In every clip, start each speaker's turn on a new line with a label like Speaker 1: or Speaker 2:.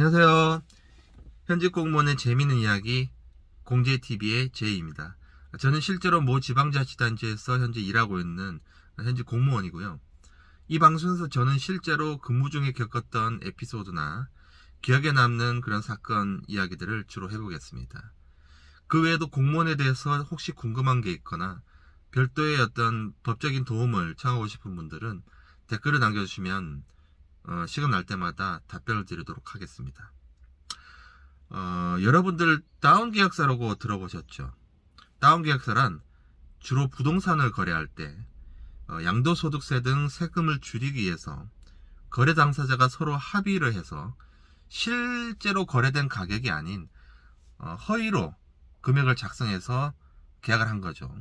Speaker 1: 안녕하세요. 현직 공무원의 재미있는 이야기 공제TV의 제이입니다. 저는 실제로 모 지방자치단체에서 현재 일하고 있는 현직 공무원이고요. 이 방송에서 저는 실제로 근무 중에 겪었던 에피소드나 기억에 남는 그런 사건 이야기들을 주로 해보겠습니다. 그 외에도 공무원에 대해서 혹시 궁금한 게 있거나 별도의 어떤 법적인 도움을 청하고 싶은 분들은 댓글을 남겨주시면 시간 날 때마다 답변을 드리도록 하겠습니다. 여러분들 다운계약서라고 들어보셨죠? 다운계약서란 주로 부동산을 거래할 때 양도소득세 등 세금을 줄이기 위해서 거래 당사자가 서로 합의를 해서 실제로 거래된 가격이 아닌 허위로 금액을 작성해서 계약을 한 거죠.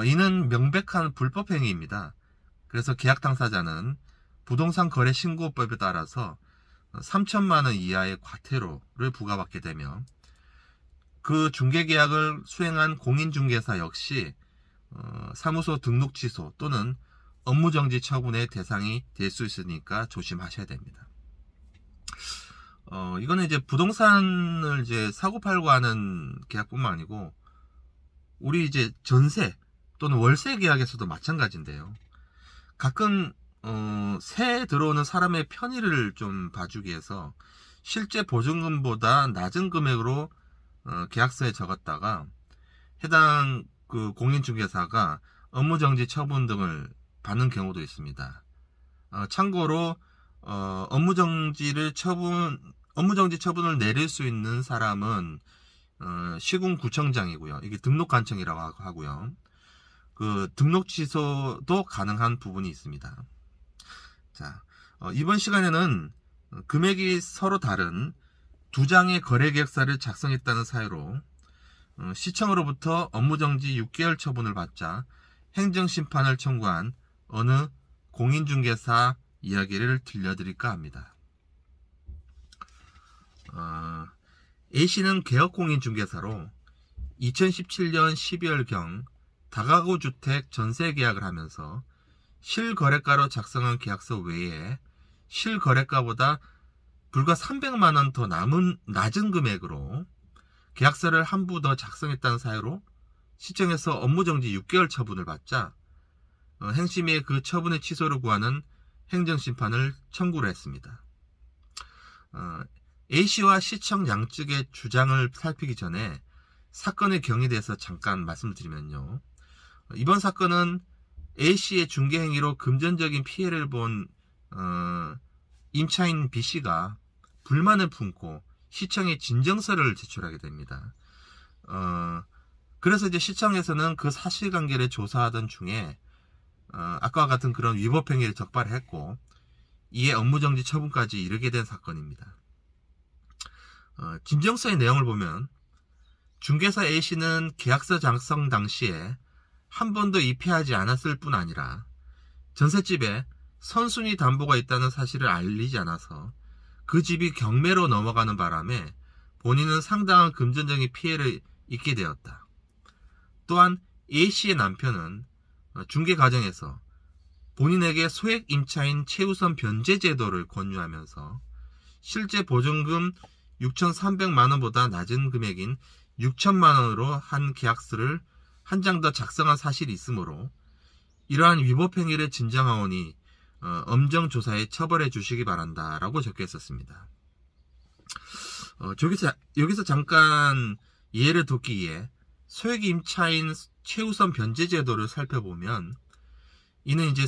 Speaker 1: 이는 명백한 불법행위입니다. 그래서 계약 당사자는 부동산 거래 신고법에 따라서 3천만 원 이하의 과태료를 부과받게 되며 그 중개계약을 수행한 공인중개사 역시 사무소 등록 취소 또는 업무정지 처분의 대상이 될 수 있으니까 조심하셔야 됩니다. 이거는 이제 부동산을 이제 사고팔고 하는 계약뿐만 아니고 우리 이제 전세 또는 월세 계약에서도 마찬가지인데요. 가끔 새 들어오는 사람의 편의를 좀 봐주기 위해서 실제 보증금보다 낮은 금액으로 계약서에 적었다가 해당 그 공인중개사가 업무정지 처분 등을 받는 경우도 있습니다. 참고로 업무정지 처분을 내릴 수 있는 사람은 시군구청장이고요. 이게 등록관청이라고 하고요. 그 등록 취소도 가능한 부분이 있습니다. 자, 이번 시간에는 금액이 서로 다른 두 장의 거래계약서를 작성했다는 사유로 시청으로부터 업무정지 6개월 처분을 받자 행정심판을 청구한 어느 공인중개사 이야기를 들려드릴까 합니다. A씨는 개업공인중개사로 2017년 12월경 다가구 주택 전세 계약을 하면서 실거래가로 작성한 계약서 외에 실거래가보다 불과 300만원 더 낮은 금액으로 계약서를 한 부 더 작성했다는 사유로 시청에서 업무정지 6개월 처분을 받자 행심의 그 처분의 취소를 구하는 행정심판을 청구를 했습니다. A씨와 시청 양측의 주장을 살피기 전에 사건의 경위에 대해서 잠깐 말씀드리면요. 이번 사건은 A씨의 중개행위로 금전적인 피해를 본 임차인 B씨가 불만을 품고 시청에 진정서를 제출하게 됩니다. 그래서 이제 시청에서는 그 사실관계를 조사하던 중에 아까와 같은 그런 위법행위를 적발했고 이에 업무정지 처분까지 이르게 된 사건입니다. 진정서의 내용을 보면 중개사 A씨는 계약서 작성 당시에 한 번도 입회하지 않았을 뿐 아니라 전셋집에 선순위 담보가 있다는 사실을 알리지 않아서 그 집이 경매로 넘어가는 바람에 본인은 상당한 금전적인 피해를 입게 되었다. 또한 A씨의 남편은 중개 과정에서 본인에게 소액 임차인 최우선 변제 제도를 권유하면서 실제 보증금 6,300만원보다 낮은 금액인 6천만원으로 한 계약서를 한 장 더 작성한 사실이 있으므로 이러한 위법행위를 진정하오니 엄정조사에 처벌해 주시기 바란다 라고 적혀 있었습니다. 여기서 잠깐 이해를 돕기 위해 소액 임차인 최우선 변제 제도를 살펴보면 이는 이제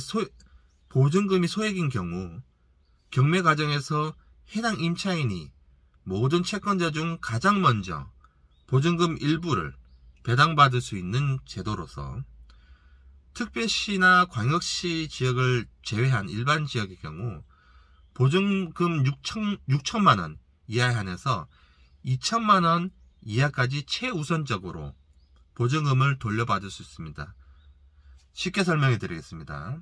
Speaker 1: 보증금이 소액인 경우 경매 과정에서 해당 임차인이 모든 채권자 중 가장 먼저 보증금 일부를 배당받을 수 있는 제도로서 특별시나 광역시 지역을 제외한 일반 지역의 경우 보증금 6천만원 이하에 한해서 2천만원 이하까지 최우선적으로 보증금을 돌려받을 수 있습니다. 쉽게 설명해 드리겠습니다.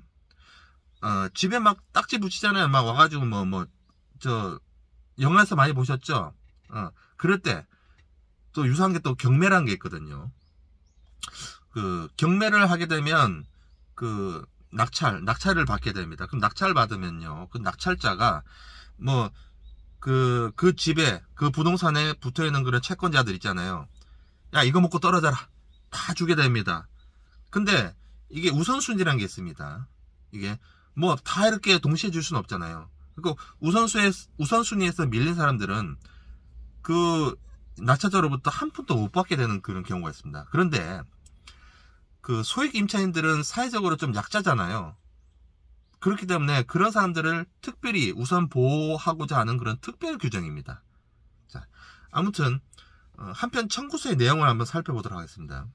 Speaker 1: 집에 막 딱지 붙이잖아요. 막 와가지고 영화에서 많이 보셨죠? 그럴 때 또 유사한 게 또 경매라는 게 있거든요. 그 경매를 하게 되면 그 낙찰을 받게 됩니다. 그럼 낙찰 받으면요, 그 낙찰자가 뭐 그 집에, 그 부동산에 붙어 있는 그런 채권자들 있잖아요. 야, 이거 먹고 떨어져라. 다 주게 됩니다. 근데 이게 우선순위라는 게 있습니다. 이게 뭐 다 이렇게 동시에 줄 수는 없잖아요. 그리고 우선순위에서 밀린 사람들은 그 낙찰자로부터 한 푼도 못 받게 되는 그런 경우가 있습니다. 그런데 그 소액 임차인들은 사회적으로 좀 약자잖아요. 그렇기 때문에 그런 사람들을 특별히 우선 보호하고자 하는 그런 특별 규정입니다. 자, 아무튼 한편 청구서의 내용을 한번 살펴보도록 하겠습니다.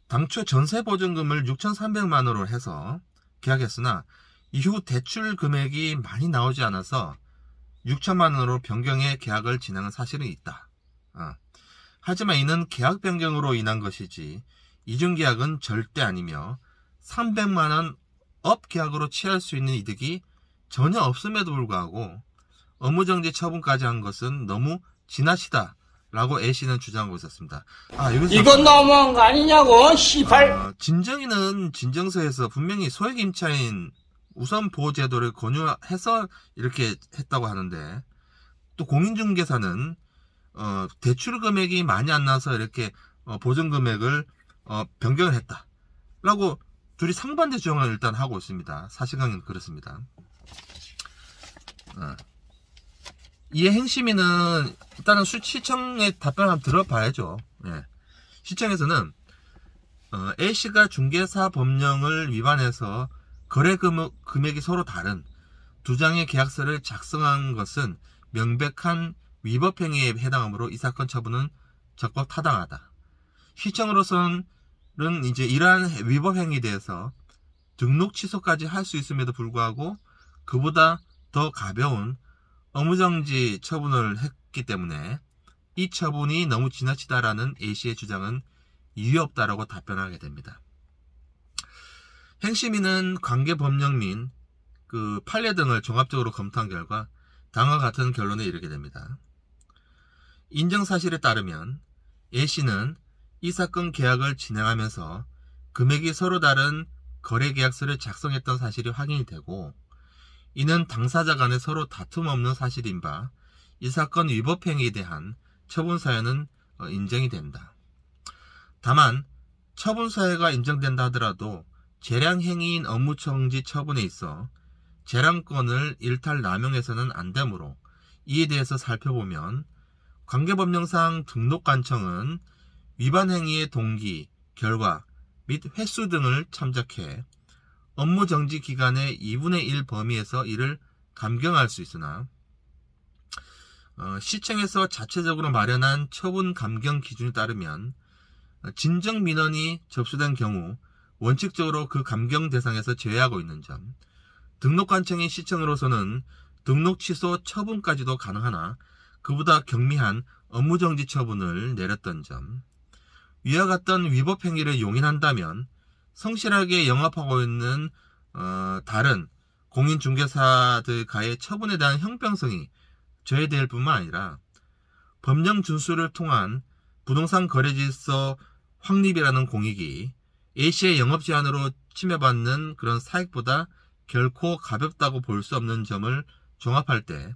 Speaker 1: 당초 전세보증금을 6,300만원으로 해서 계약했으나 이후 대출 금액이 많이 나오지 않아서 6천만원으로 변경해 계약을 진행한 사실은 있다. 하지만 이는 계약 변경으로 인한 것이지 이중계약은 절대 아니며 300만원 업 계약으로 취할 수 있는 이득이 전혀 없음에도 불구하고 업무정지 처분까지 한 것은 너무 지나치다 라고 A씨는 주장하고 있었습니다.
Speaker 2: 이건 너무한 거 아니냐고 시발.
Speaker 1: 진정인은 진정서에서 분명히 소액임차인 우선 보호 제도를 권유해서 이렇게 했다고 하는데, 또 공인중개사는 대출 금액이 많이 안 나서 이렇게 보증 금액을 변경을 했다 라고 둘이 상반대 주장을 일단 하고 있습니다. 사실관계는 그렇습니다. 이에 행심이는 일단은 시청의 답변을 한번 들어봐야죠. 예. 시청에서는 A씨가 중개사 법령을 위반해서 거래 금액이 서로 다른 두 장의 계약서를 작성한 것은 명백한 위법행위에 해당하므로 이 사건 처분은 적법 타당하다. 시청으로서는 이제 이러한 위법행위에 대해서 등록 취소까지 할 수 있음에도 불구하고 그보다 더 가벼운 업무정지 처분을 했기 때문에 이 처분이 너무 지나치다라는 A씨의 주장은 이유 없다라고 답변하게 됩니다. 행심위는 관계법령 및 그 판례 등을 종합적으로 검토한 결과 다음과 같은 결론에 이르게 됩니다. 인정사실에 따르면 A씨는 이 사건 계약을 진행하면서 금액이 서로 다른 거래계약서를 작성했던 사실이 확인이 되고, 이는 당사자 간에 서로 다툼 없는 사실인 바 이 사건 위법행위에 대한 처분사유는 인정이 된다. 다만 처분사유가 인정된다 하더라도 재량행위인 업무정지 처분에 있어 재량권을 일탈 남용해서는 안 되므로 이에 대해서 살펴보면 관계법령상 등록관청은 위반행위의 동기, 결과 및 횟수 등을 참작해 업무정지 기간의 2분의 1 범위에서 이를 감경할 수 있으나 시청에서 자체적으로 마련한 처분 감경 기준에 따르면 진정민원이 접수된 경우 원칙적으로 그 감경 대상에서 제외하고 있는 점, 등록관청인 시청으로서는 등록 취소 처분까지도 가능하나 그보다 경미한 업무정지 처분을 내렸던 점, 위와 같던 위법행위를 용인한다면 성실하게 영업하고 있는 다른 공인중개사들과의 처분에 대한 형평성이 저해될 뿐만 아니라 법령 준수를 통한 부동산 거래질서 확립이라는 공익이 A씨의 영업제한으로 침해받는 그런 사익보다 결코 가볍다고 볼 수 없는 점을 종합할 때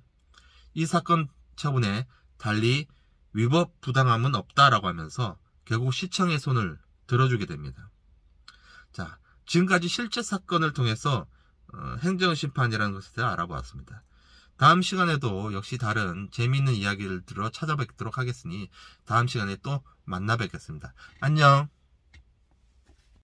Speaker 1: 이 사건 처분에 달리 위법 부당함은 없다라고 하면서 결국 시청의 손을 들어주게 됩니다. 자, 지금까지 실제 사건을 통해서 행정심판이라는 것을 알아보았습니다. 다음 시간에도 역시 다른 재미있는 이야기를 들어 찾아뵙도록 하겠으니 다음 시간에 또 만나 뵙겠습니다. 안녕.